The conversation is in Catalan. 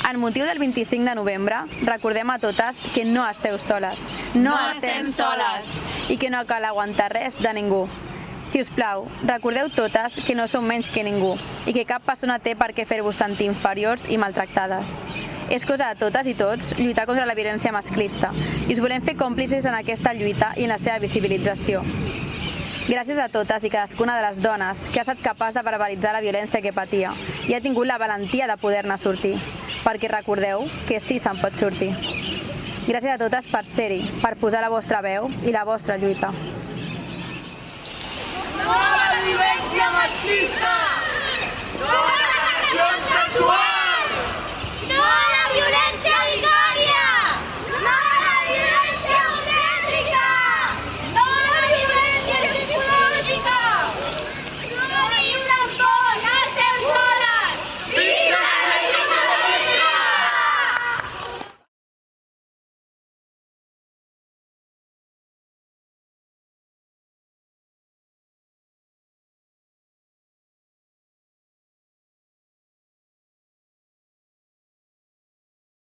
En motiu del 25 de novembre, recordem a totes que no esteu soles. No estem soles. I que no cal aguantar res de ningú. Si us plau, recordeu totes que no som menys que ningú i que cap persona té per què fer-vos sentir inferiors i maltractades. És cosa de totes i tots lluitar contra la violència masclista i us volem fer còmplices en aquesta lluita i en la seva visibilització. Gràcies a totes i cadascuna de les dones que ha estat capaç de verbalitzar la violència que patia i ha tingut la valentia de poder-ne sortir, perquè recordeu que sí se'n pot sortir. Gràcies a totes per ser-hi, per posar la vostra veu i la vostra lluita. No a la violència masclista! No a les agressions sexuals!